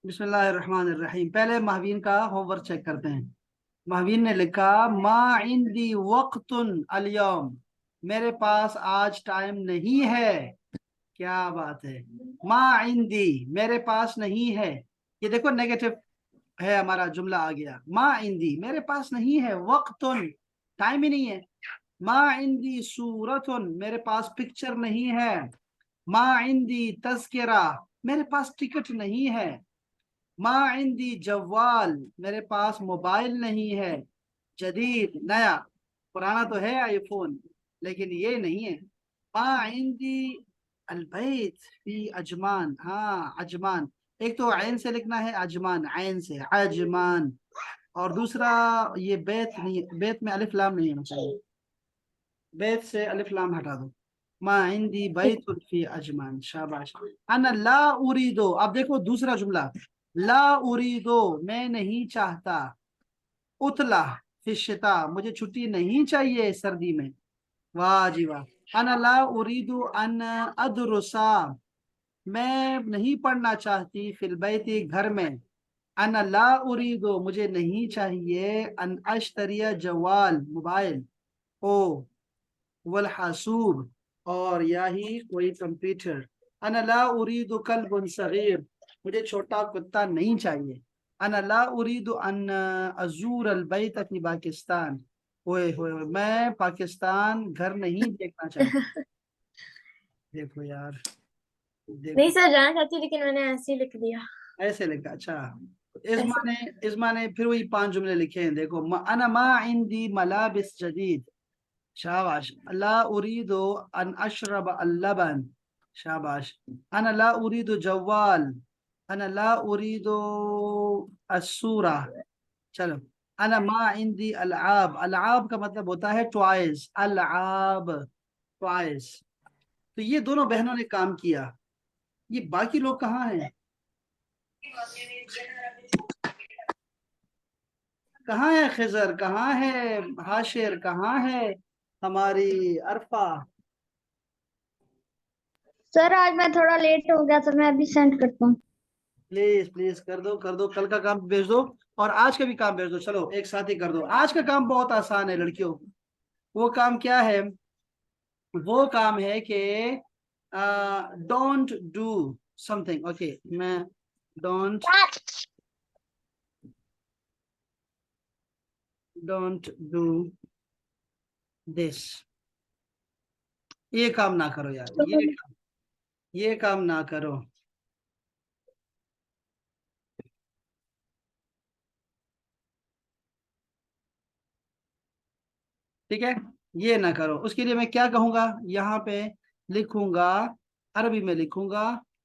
बिस्मिल्लाहिर्रहमानिर्रहीम। पहले महवीन का होमवर्क चेक करते हैं। महवीन ने लिखा मा इंदी वक्तुन अल-यौम, मेरे पास आज टाइम नहीं है। क्या बात है। मा इंदी, मेरे पास नहीं है। ये देखो नेगेटिव है, हमारा जुमला आ गया। मा इंदी, मेरे पास नहीं है। वक्तुन, टाइम ही नहीं है। मा इंदी सूरतुन, मेरे पास पिक्चर नहीं है। मा इंदी तज़किरा, मेरे पास टिकट नहीं है। मा इंदी जवाल, मेरे पास मोबाइल नहीं है। जदीद, नया। पुराना तो है आईफोन, लेकिन ये नहीं है। मा इंदी अलबैत फी अजमान, हाँ अजमान। एक तो आयन से लिखना है, अजमान आयन से, अजमान। और दूसरा ये बेत नहीं, बेत में अलिफ लाम नहीं होना चाहिए। बेत से अलिफ लाम हटा दो। मा इंदी बैतुन फी अजमान, शाबाश। अना ला उरीदो, अब देखो दूसरा जुमला। ला उरीदो, मैं नहीं चाहता। उतला फिशिता, मुझे छुट्टी नहीं चाहिए सर्दी में। वाह जी वाह। अना ला उरीदु अन अदरुसा, मैं नहीं पढ़ना चाहती। फिल बैती, घर में। अना ला उरीदु, मुझे नहीं चाहिए। अन अश्तरिया जवाल, मोबाइल। ओ वल हासूब, और या ही कोई कंप्यूटर। अना ला उरीदु कल्बुन सगीर, मुझे छोटा कुत्ता नहीं चाहिए। अना ला उरीदु अन अजूर अल बैत फी पाकिस्तान, ओए होए होए, मैं पाकिस्तान घर नहीं देखना चाहती। देखो यार, नहीं देखो। सर, जाना चाहती लेकिन मैंने ऐसे ही लिख दिया। ऐसे लिखा, अच्छा। इस्मा ऐसे। ने इस्मा ने फिर वही 5 जुमले लिखे हैं। देखो, अना मा इंदी मलाबिस जदीद, शाबाश। ला उरीदो अन अशरब अल-लबन, शाबाश। अना ला उरीदो जवाल। अना ला उरीदो अस्सूरा। चलो। अना मा इंदी अलआब, अलआब का मतलब होता है टॉयज, अलआब, टॉयज। तो ये दोनों बहनों ने काम किया। ये बाकी लोग कहाँ हैं? कहाँ है खिजर, कहाँ है हाशिर, कहाँ है हमारी अरफा? सर आज मैं थोड़ा लेट हो गया तो मैं अभी सेंड करता हूँ। प्लीज प्लीज कर दो, कर दो। कल का काम भेज दो, और आज का भी काम भेज दो। चलो एक साथ ही कर दो। आज का काम बहुत आसान है लड़कियों। वो काम क्या है? वो काम है कि डोंट डू समथिंग। ओके, मैं डोंट डोंट डू दिस, ये काम ना करो यार, ये काम ना करो। ठीक है, ये ना करो। उसके लिए मैं क्या कहूंगा यहाँ पे? लिखूंगा, अरबी में लिखूंगा,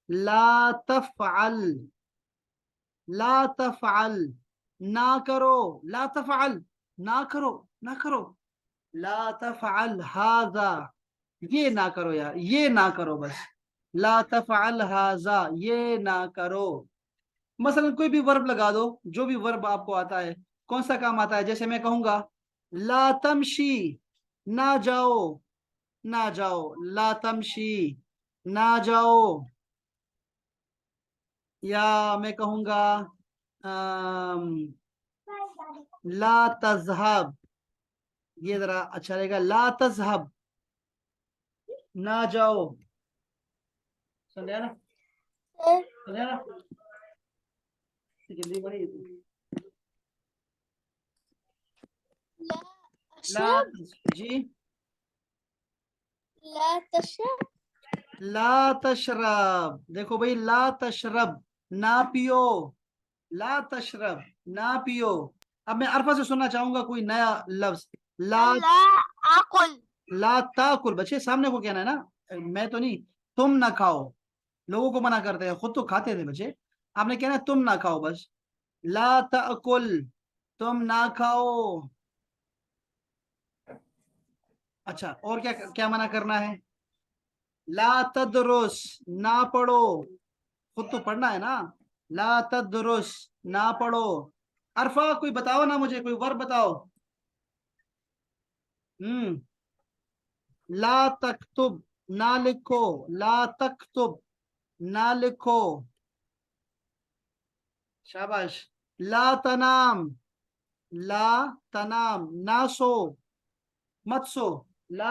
ला तफ़अल, ला तफ़अल, ना करो। ला तफ़अल, ना करो, ना करो। ला तफ़अल हाजा, ये ना करो यार, ये ना करो बस। ला तफ़अल हाजा, ये ना करो। मसलन कोई भी वर्ब लगा दो, जो भी वर्ब आपको आता है। कौन सा काम आता है? जैसे मैं कहूंगा ला तमशी, ना जाओ, ना जाओ। ला तमशी, ना जाओ। या मैं कहूंगा अम, ला तजहब, ये जरा अच्छा रहेगा। ला तजहब, ना जाओ। समझा ना? समझा ना? जल्दी बड़ी। ला ला अशरब। जी, ला तशरब। ला तशरब। देखो भाई, ला तशरब, ना पियो। ला तशरब, ना पियो। अब मैं अरफा से सुनना चाहूंगा कोई नया लफ्ज। ला, ला आकुल। ला ताकुल, बच्चे सामने को कहना है ना, मैं तो नहीं। तुम ना खाओ, लोगों को मना करते हैं, खुद तो खाते थे बच्चे। आपने कहना है तुम ना खाओ बस। ला ताकुल, तुम ना खाओ। अच्छा, और क्या क्या मना करना है? ला तदरुस, ना पढ़ो। खुद तो पढ़ना है ना। ला तदरुस, ना पढ़ो। अरफा कोई बताओ ना, मुझे कोई वर्ब बताओ। हम्म। ला तक्तुब, ना लिखो। ला तक्तुब, ना लिखो। शाबाश। ला तनाम, ला तनाम, ना सो, मत सो, ला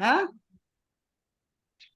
है,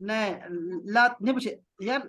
नहीं, ला नहीं बच्चे यार,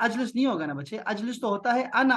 अजलिस नहीं होगा ना बच्चे, अजलिस तो होता है अना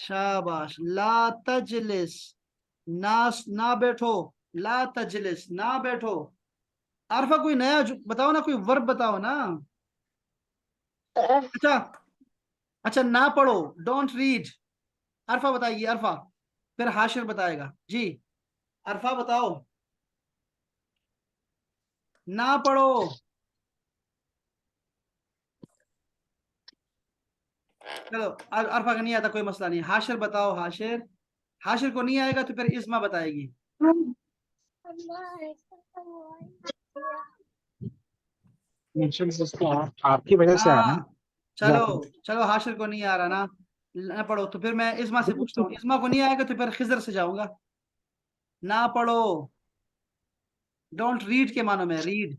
शाबाश। ला तजलिस, ना ना बैठो, ला तजलिस ना बैठो। अरफा कोई नया बताओ ना, कोई वर्ब बताओ ना। अच्छा, अच्छा ना पढ़ो, डोंट रीड। अरफा बताइए, अरफा, फिर हाशिर बताएगा जी। अरफा बताओ, ना पढ़ो। चलो, अरफा का नहीं आता, कोई मसला नहीं, हाशिर बताओ, हाशिर। हाशिर को नहीं आएगा तो फिर इस्मा बताएगी। मेंशन उसको आपकी वजह से है ना। हाँ, चलो, जाकिर। चलो हाशिर को नहीं आ रहा ना, ना पढ़ो, तो फिर मैं इस्मा से पूछता हूँ, इस्मा को नहीं आएगा तो फिर खिजर से जाऊंगा। ना पढ़ो, डोंट रीड के मानो में रीड।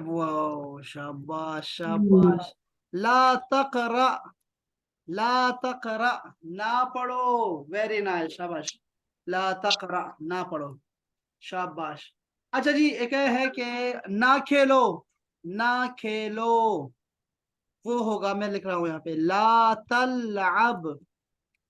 वो शाबाश, शाबाश। ला तकरा, ला तकरा, ना पढ़ो, वेरी नाइस, शाबाश। ला तकरा, ना पढ़ो, शाबाश। अच्छा जी, एक है कि ना खेलो, ना खेलो, वो होगा, मैं लिख रहा हूं यहाँ पे, ला तलअब,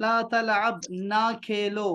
ला तलअब, ना खेलो।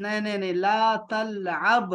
नहीं नहीं नहीं, ला तलअब,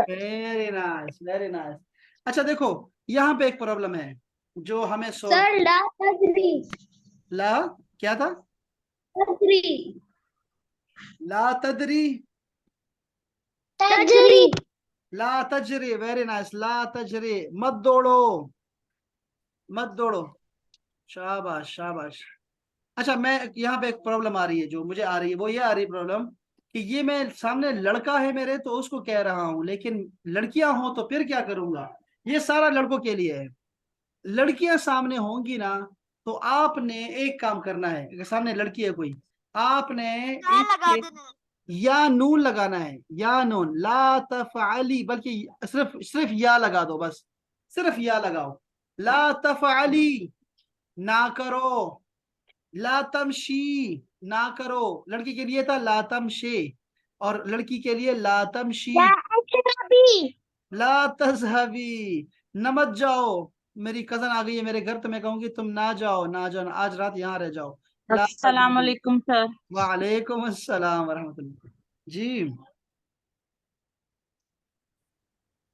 वेरी नाइस, वेरी नाइस। अच्छा देखो, यहाँ पे एक प्रॉब्लम है जो हमें सोल्व। सर ला तजरी. ला, क्या था? तजरी. ला तदरी, तजरी. ला तजरी, वेरी नाइस, ला तजरी, मत दौड़ो, मत दौड़ो, शाबाश, शाबाश। अच्छा, मैं यहाँ पे एक प्रॉब्लम आ रही है, जो मुझे आ रही है वो ये आ रही प्रॉब्लम, कि ये मैं सामने लड़का है मेरे तो उसको कह रहा हूँ, लेकिन लड़कियां हो तो फिर क्या करूंगा? ये सारा लड़कों के लिए है। लड़कियां सामने होंगी ना, तो आपने एक काम करना है, अगर सामने लड़की है कोई, आपने एक या नून लगाना है, या नून, ला तफअली, बल्कि सिर्फ सिर्फ या लगा दो बस, सिर्फ या लगाओ। ला तफअली, ना करो। ला तमशी, ना करो। लड़की के लिए था ला तमशे, और लड़की के लिए ला तमशी। ला अशरबी. ला तजहबी, न मत जाओ। मेरी कजन आ गई है मेरे घर, तो मैं कहूंगी तुम ना जाओ, ना जाओ, आज रात यहाँ रह जाओ। ला अस्सलाम तजहबी। वालेकुम सर। वालेकुम अस्सलाम वरहमतुल्लाह जी।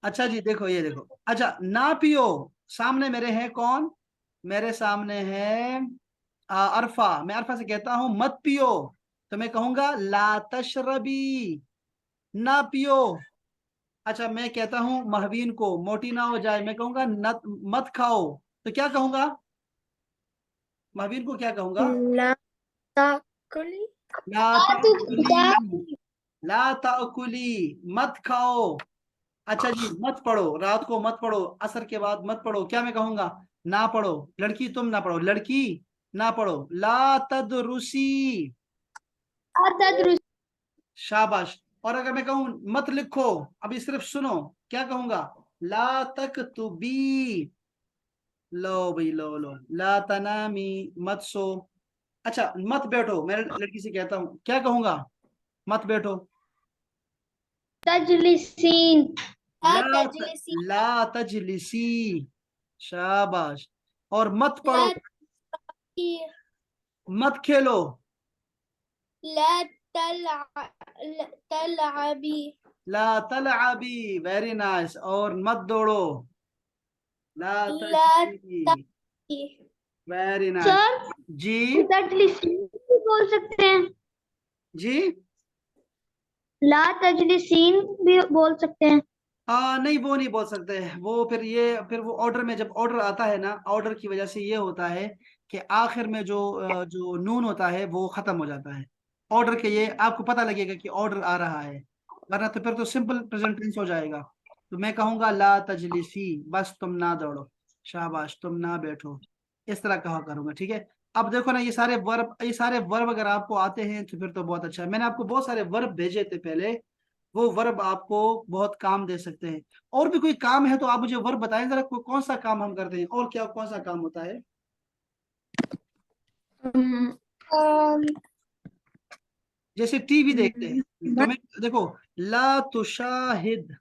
अच्छा जी, देखो ये देखो, अच्छा ना पियो, सामने मेरे हैं कौन? मेरे सामने है अरफा। मैं अरफा से कहता हूं मत पियो, तो मैं कहूंगा ला तशरबी, ना पियो। अच्छा, मैं कहता हूं महवीन को मोटी ना हो जाए, मैं कहूंगा मत खाओ, तो क्या कहूंगा? महवीन को क्या कहूंगा? ला ताकुली. ला ताकुली, ला ताकुली, मत खाओ। अच्छा जी, मत पढ़ो, रात को मत पढ़ो, असर के बाद मत पढ़ो, क्या मैं कहूंगा? ना पढ़ो। लड़की तुम ना पढ़ो, लड़की ना पढ़ो, ला तदरुसी, अतदरुस. शाबाश। और अगर मैं कहूं मत लिखो, अभी सिर्फ सुनो, क्या कहूंगा? ला तकतुबी, लो भाई, लो, ला तनामी, मत सो। अच्छा, मत बैठो, मैं लड़की से कहता हूँ, क्या कहूंगा? मत बैठो। तजलिसीन. ला तजलिसी. ला तजलिसी, शाबाश। और मत ला पढ़ो, मत खेलो। ला तलआ तलअबी. ला तलअबी, वेरी नाइस। और मत दौड़ो, ला ला तजली, ती. वेरी नाइस सर जी। तजलिसीन भी बोल सकते हैं. जी, ला तजलिसीन भी बोल सकते हैं. नहीं, वो नहीं बोल सकते, वो फिर ये, फिर वो ऑर्डर में जब ऑर्डर आता है ना, ऑर्डर की वजह से ये होता है कि आखिर में जो नून होता है वो खत्म हो जाता है। ऑर्डर के ये आपको पता लगेगा कि ऑर्डर आ रहा है, वरना तो फिर तो सिंपल प्रेजेंट टेंस हो जाएगा। तो मैं कहूंगा ला तजलिसी, बस तुम ना दौड़ो, शाबाश तुम ना बैठो, इस तरह कहा करूंगा। ठीक है, अब देखो ना, ये सारे वर्ब अगर आपको आते हैं तो फिर तो बहुत अच्छा है। मैंने आपको बहुत सारे वर्ब भेजे थे पहले, वो वर्ब आपको बहुत काम दे सकते हैं। और भी कोई काम है तो आप मुझे वर्ब बताएं जरा, कौन सा काम हम करते हैं और क्या कौन सा काम होता है। जैसे टीवी देखते हैं तो मैं देखो, ला तुशाहिद,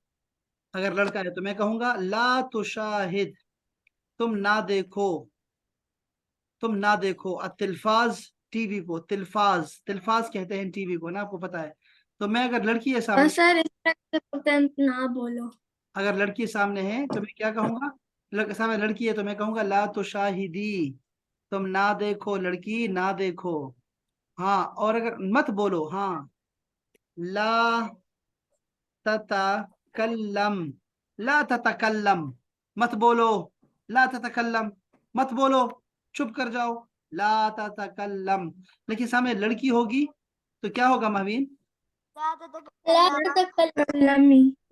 अगर लड़का है तो मैं कहूंगा ला तुशाहिद, तुम ना देखो, तुम ना देखो। तिल्फाज, टीवी को तिल्फाज, तिल्फाज कहते हैं टीवी को ना, आपको पता है। तो मैं अगर लड़की है सामने, सर इसका ना बोलो। अगर लड़की सामने है तो मैं क्या कहूंगा, सामने लड़की है तो मैं कहूंगा ला तुशाहिदी, तुम ना देखो लड़की, ना देखो। हाँ, और अगर मत बोलो, हाँ, ला ततकल्लम, ला ततकल्लम, मत बोलो, ला ततकल्लम, मत बोलो, चुप कर जाओ, ला ततकल्लम। लेकिन सामने लड़की होगी तो क्या होगा महवीन?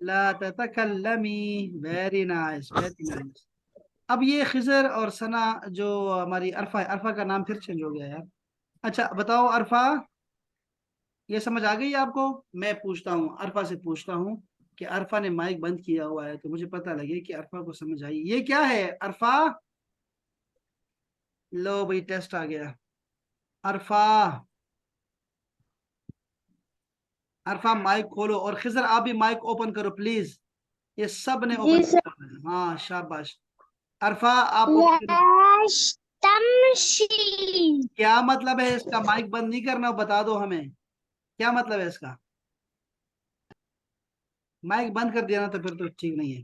ला ततकल्लमी। Very nice, very nice. अब ये खिजर और सना, जो हमारी अरफा है, अरफा का नाम फिर चेंज हो गया यार। अच्छा बताओ अरफा, ये समझ आ गई आपको? मैं पूछता हूँ अरफा से, पूछता हूँ कि अरफा ने माइक बंद किया हुआ है तो मुझे पता लगे कि अरफा को समझ आई। ये क्या है अरफा? लो भाई, टेस्ट आ गया। अरफा, अरफा माइक खोलो, और खिजर आप भी माइक ओपन करो प्लीज। ये सब ने ओपन जी सर। किया है, हाँ शाबाश। अरफा आप ओपन करो। तमशी। क्या मतलब है इसका? माइक बंद नहीं करना, बता दो हमें क्या मतलब है इसका। माइक बंद कर दिया ना तो फिर तो ठीक नहीं है।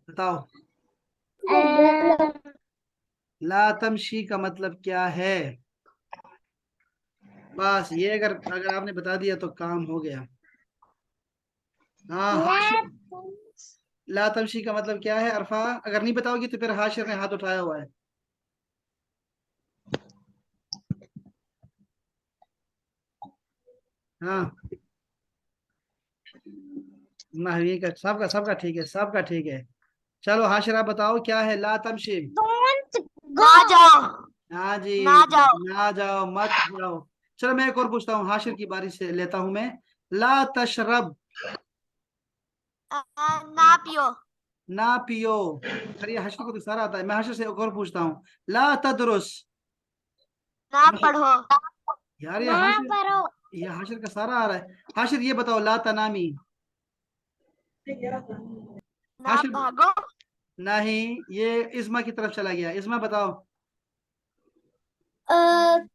बताओ, ला तमशी का मतलब क्या है? बस ये अगर अगर आपने बता दिया तो काम हो गया। हाँ, हाशिर, ला तमशी का मतलब क्या है अरफा? अगर नहीं बताओगी तो फिर हाशिर ने हाथ उठाया हुआ है। हाँ, महवी का, सबका सबका ठीक है, सबका ठीक है। चलो हाशिर आप बताओ क्या है ला तमशी। Don't go. ना जाओ। हाँ जी, ना जाओ। ना जाओ, मत जाओ। चलो मैं एक और पूछता हूँ, हाशिर की बारी से लेता हूँ मैं। ला तशरब, ना पियो। ना पियो। अरे हाशिर को तो सारा आता है, मैं हाशिर से एक और पूछता हूँ। ला तदरुस, ना पढ़ो। यार ना पढ़ो। ये हाशिर का सारा आ रहा है। हाशिर ये बताओ ला तनामी। ना हाशिर, भागो। नहीं, ये इस्मा की तरफ चला गया। इस्मा बताओ। अ,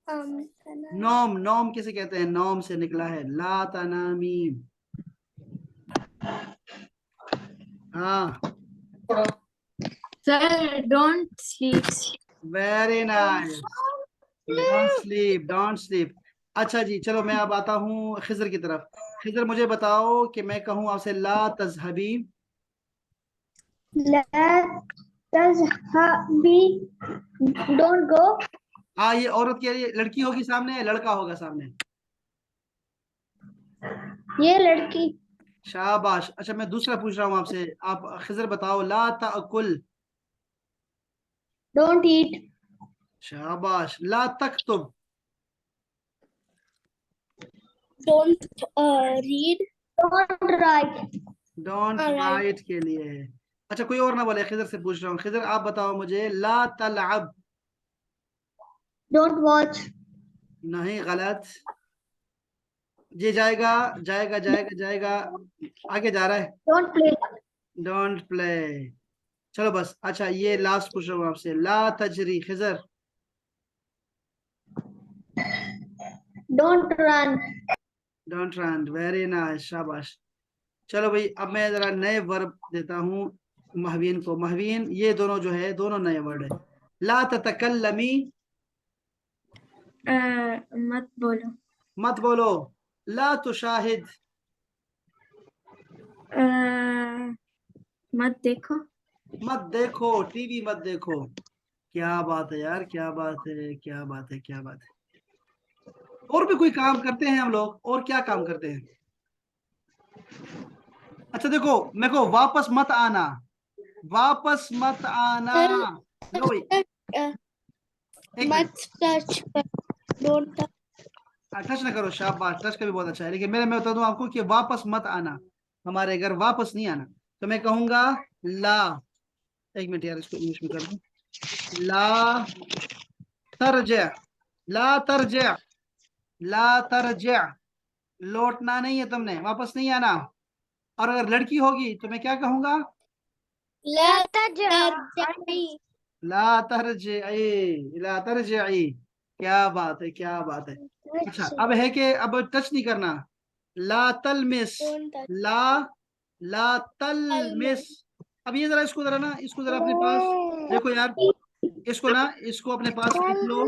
नोम, नोम किसे कहते हैं? नोम से निकला है ला तनामी। हाँ, sir don't sleep. Very nice, don't sleep, don't sleep. अच्छा जी, चलो मैं अब आता हूँ खिजर की तरफ। खिजर मुझे बताओ कि मैं कहूँ आपसे ला तजहबी। ला तज़हबी। Don't go. हाँ, ये औरत के लिए, लड़की होगी सामने या लड़का होगा सामने? ये लड़की। शाबाश। अच्छा मैं दूसरा पूछ रहा हूँ आपसे, आप खिजर बताओ ला ताकुल। Don't eat. शाबाश। ला तक्तुब। Don't read. Don't write. Don't write. Write के लिए है। अच्छा कोई और ना बोले, खिजर से पूछ रहा हूँ। खिजर आप बताओ मुझे ला तलअब। Don't watch. नहीं, गलत। ये जाएगा, जाएगा जाएगा जाएगा, आगे जा रहा है। Don't play. Don't play. चलो बस, अच्छा ये लास्ट पूछ रहा हूँ आपसे, ला तजरी। Khizar, don't run. Don't run. Very nice, शाबाश। चलो भाई, अब मैं जरा नए वर्ब देता हूँ महवीन को। महवीन, ये दोनों जो है दोनों नए वर्ड है। ला ततकल्लमी, मत बोलो। मत बोलो। ला तुशाहिद, मत देखो। मत देखो, टीवी मत देखो। क्या बात है यार, क्या बात है, क्या बात है, क्या बात है। और भी कोई काम करते हैं हम लोग? और क्या काम करते हैं? अच्छा देखो, मेरे को वापस मत आना, वापस मत आना। लो भाई, एक मिनट। मत टच कर, डोंट टच। टच ना करो, शाबाश, टच का भी बहुत अच्छा है, लेकिन मैं बता दूं आपको कि वापस मत आना, हमारे घर वापस नहीं आना। तो मैं कहूंगा ला, एक मिनट यार, इसको इंग्लिश में कर दूं। ला तरजा, ला तरजा, ला तरजा, लौटना नहीं है तुमने, वापस नहीं आना। और अगर लड़की होगी तो मैं क्या कहूंगा? ला तरजाई। ला तरजाई, ला तरजाई। क्या बात है, क्या बात है। अच्छा अब है कि अब टच नहीं करना। ला तलमिस, डोंट टच। ला, ला तलमिस। अब ये जरा, इसको जरा ना, इसको जरा अपने पास देखो यार, इसको ना, इसको अपने पास लिख लो।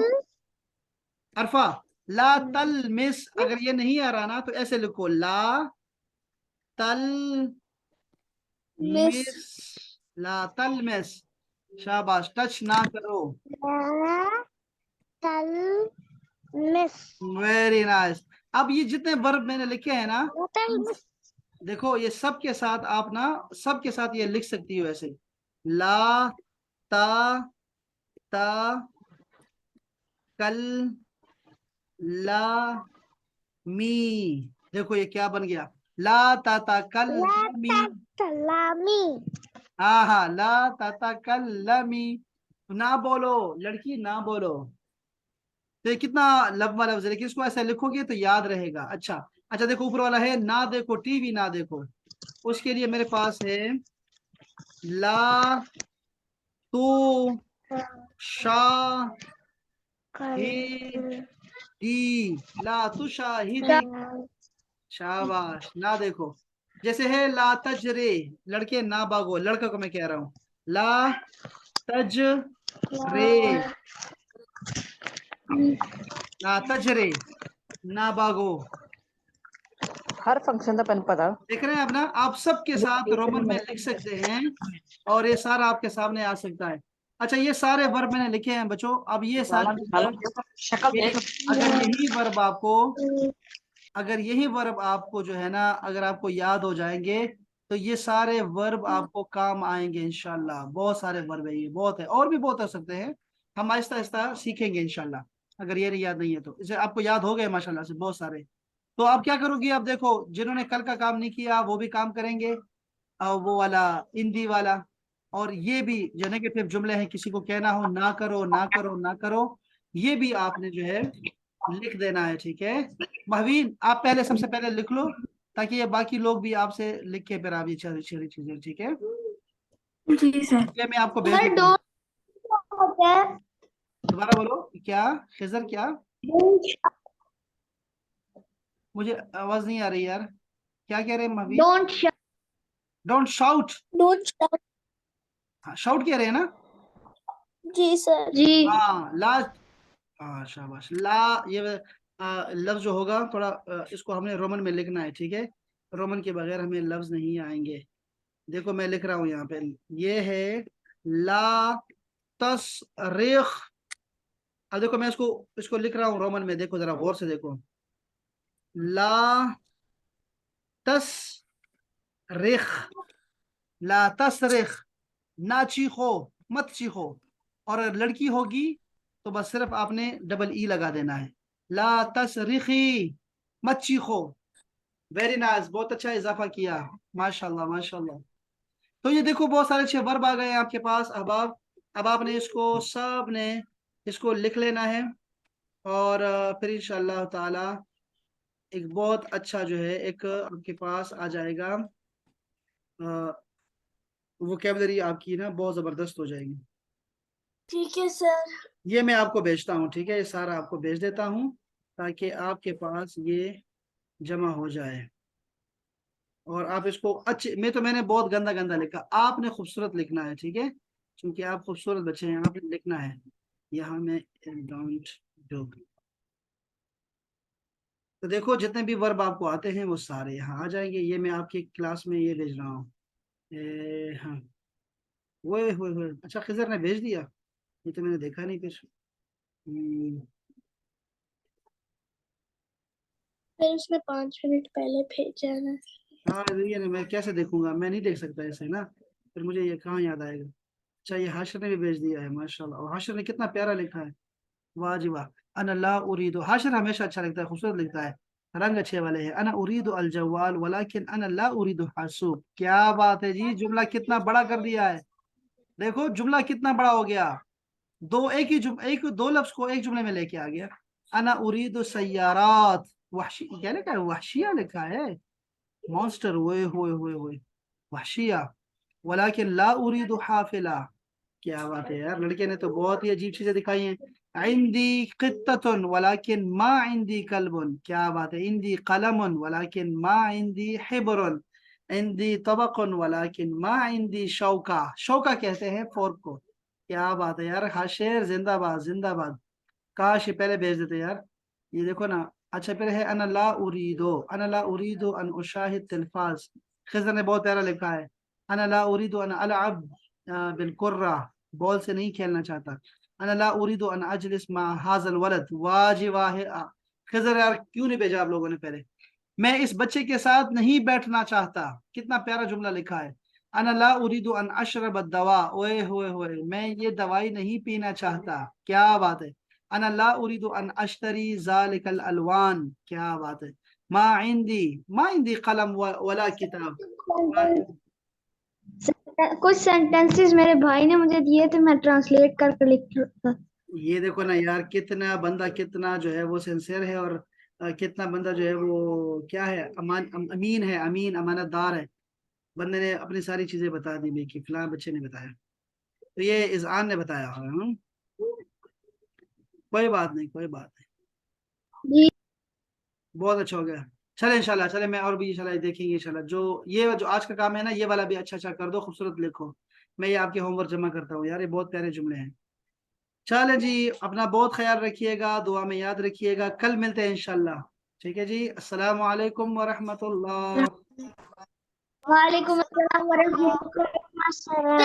अरफा, ला तलमिस, अगर ये नहीं आ रहा ना तो ऐसे लिखो, ला तलमिस, मिस। ला तलमिस। शाबाश, टच ना करो। तल मिस। Very nice. अब ये जितने वर्ब मैंने लिखे हैं ना, तल मिस। देखो ये सब के साथ आप ना, सबके साथ ये लिख सकती हो ऐसे। ला, ता, ता, कल, ला, मी। देखो ये क्या बन गया, ला ता ता कल ला मी। सलामी। हाँ हाँ, ला ता ता कल ला मी। ना बोलो लड़की, ना बोलो। तो ये कितना लंबा लफ्ज है, लेकिन इसको ऐसे लिखोगे तो याद रहेगा। अच्छा अच्छा, देखो ऊपर वाला है, ना देखो टीवी, ना देखो। उसके लिए मेरे पास है ला तू शाहिदी, ला तू शाहिदी। शाबाश, ना देखो। जैसे है ला तजरे, लड़के ना भागो, लड़का को मैं कह रहा हूँ, ला तज रे, ला तजरे, ना भागो। हर फंक्शन का पेन पता। देख रहे हैं आप ना, आप सबके साथ रोमन में लिख सकते हैं और ये सारा आपके सामने आ सकता है। अच्छा ये सारे वर्ब मैंने लिखे हैं बच्चों। अब ये सारे शक्ल ये, देख। अगर यही वर्ब आपको, अगर यही वर्ब आपको जो है ना, अगर आपको याद हो जाएंगे तो ये सारे वर्ब आपको काम आएंगे इंशाल्लाह। बहुत सारे वर्ब है, ये बहुत है, और भी बहुत हो सकते हैं, हम आहिस्ता आहिस्ता सीखेंगे इंशाल्लाह। अगर ये याद नहीं है तो इसे आपको याद हो गए माशाल्लाह से बहुत सारे। तो आप क्या करोगी, आप देखो जिन्होंने कल का काम नहीं किया वो भी काम करेंगे, वो वाला हिंदी वाला। और ये भी जो नेगेटिव जुमले हैं, किसी को कहना हो ना करो, ना करो, ना करो, ये भी आपने जो है लिख देना है, ठीक है। महवीन आप पहले, सबसे पहले लिख लो, ताकि ये बाकी लोग भी आपसे लिख के फिर आप ये सारी सारी चीजें, ठीक है। जी सर। ये मैं आपको भेज सर देता हूँ। डोंट होता है। दोबारा बोलो, क्या खिजर, क्या? मुझे आवाज नहीं आ रही यार, क्या कह रहे हैं Mahveen? Don't don't shout. Don't. हाँ, शाउट कह रहे हैं ना? जी सर जी। हाँ ला, हाँ शाबाश, ला। ये लफ्ज जो होगा थोड़ा, इसको हमने रोमन में लिखना है, ठीक है। रोमन के बगैर हमें लफ्ज नहीं आएंगे। देखो मैं लिख रहा हूँ यहाँ पे, ये है ला तसरिख। अब देखो मैं इसको इसको लिख रहा हूँ रोमन में, देखो जरा गौर से देखो। ला तसरिख, ला तसरिख, ना चीखो, मत चीखो। और अगर लड़की होगी तो बस सिर्फ आपने डबल ई लगा देना है, ला तसरिखी, मत चीखो। वेरी नाइस, बहुत अच्छा इजाफा किया, माशाल्लाह माशाल्लाह। तो ये देखो बहुत सारे अच्छे वर्ब आ गए हैं आपके पास। अब आपने इसको सब ने इसको लिख लेना है, और फिर इंशाअल्लाह ताला एक बहुत अच्छा जो है एक आपके पास आ जाएगा, वोकेबलरी आपकी ना बहुत ज़बरदस्त हो जाएगी। ठीक है सर। ये मैं आपको भेजता हूँ, ठीक है, ये सारा आपको भेज देता हूँ ताकि आपके पास ये जमा हो जाए। और आप इसको अच्छे, मैंने बहुत गंदा गंदा लिखा, आपने खूबसूरत लिखना है, ठीक है, क्योंकि आप खूबसूरत बच्चे हैं, आपने लिखना है। यहाँ में डोंट डू। तो देखो जितने भी वर्ब आपको आते हैं वो सारे यहाँ आ जाएंगे। ये मैं आपकी क्लास में ये भेज रहा हूँ। हाँ, वो अच्छा खिजर ने भेज दिया, ये तो मैंने देखा नहीं फिर। हम्म, फिर उसने 5 मिनट पहले भेजा ना। हाँ ये नहीं, मैं कैसे देखूंगा, मैं नहीं देख सकता ऐसे ना, फिर मुझे ये कहाँ याद आएगा। अच्छा ये हाशिर ने भी भेज दिया है माशाल्लाह, और हाशिर ने कितना प्यारा लिखा है, वाह जी वाह। अना ला उरीदु, हाशिर हमेशा अच्छा लिखता है, खूबसूरत लिखता है, रंग अच्छे वाले हैं। अना उरीदु अल जवाल वलाकिन अना ला उरीदु हासूब, क्या बात है जी, जुमला कितना बड़ा कर दिया है। देखो जुमला कितना बड़ा हो गया, दो एक ही एक दो लफ्ज को एक जुमले में लेके आ गया। अना उरीदु सय्यारात, वहशी क्या लिखा है, वहशिया लिखा है, मॉन्स्टर, ओए होए होए होए, वहशिया। वलाकिन ला उरीदु हाफिला, क्या बात है यार, लड़के ने तो बहुत ही अजीब चीजें दिखाई हैं। इंदी क़ित्ततुन वलाकिन मा इंदी कल्बुन, क्या बात है। इंदी कलमुन वलाकिन मा इंदी हिब्रुन। इंदी तबकुन वलाकिन मा इंदी शौका, शौका कहते हैं फोर्क को। क्या बात है यार, हाशिर जिंदाबाद जिंदाबाद, काश ये पहले भेज देते यार। ये देखो ना, अच्छा पहले है अना ला उरीदो अन उशाहिद तिलफाज, खिज़र ने बहुत प्यारा लिखा है। अना ला उरीदो अन अलअब बिलकुर्रा, बॉल से नहीं खेलना चाहता। अना ला उरीदो अन अजलिस मा हाजल वलद, वाह वाह। खिज़र यार क्यों नहीं भेजा आप लोगों ने पहले, मैं इस बच्चे के साथ नहीं बैठना चाहता, कितना प्यारा जुमला लिखा है। अना ला उरीदु अन अशरब दवा, ओए होए होए, मैं ये दवाई नहीं पीना चाहता, क्या बात है। अना ला उरीदु अन अश्तरी जालिकल अलवान, क्या बात है। मा इंदी कलम वला किताब, कुछ सेंटेंसेस मेरे भाई ने मुझे दिए थे, मैं ट्रांसलेट करके लिख रहा था। ये देखो ना यार, कितना बंदा कितना जो है वो सिंसियर है, और कितना बंदा जो है वो क्या है, अमीन है, अमीन अमानतदार है। बंदे ने अपनी सारी चीजें बता दी भाई कि फलां बच्चे ने बताया, तो ये इज़ान ने बताया होगा। कोई बात नहीं, कोई बात नहीं, जी बहुत अच्छा हो गया। चले इंशाल्लाह, चले मैं और भी इंशाल्लाह देखेंगे इंशाल्लाह, जो आज का काम है ना, ये वाला भी अच्छा अच्छा कर दो, खूबसूरत लिखो। मैं ये आपके होमवर्क जमा करता हूँ यार, ये बहुत प्यारे जुमले हैं। चले जी, अपना बहुत ख्याल रखिएगा, दुआ में याद रखिएगा, कल मिलते हैं इंशाल्लाह। ठीक है जी, अस्सलामु अलैकुम व रहमतुल्लाह। वालेकुम अस्सलाम वरहमतुल्लाह।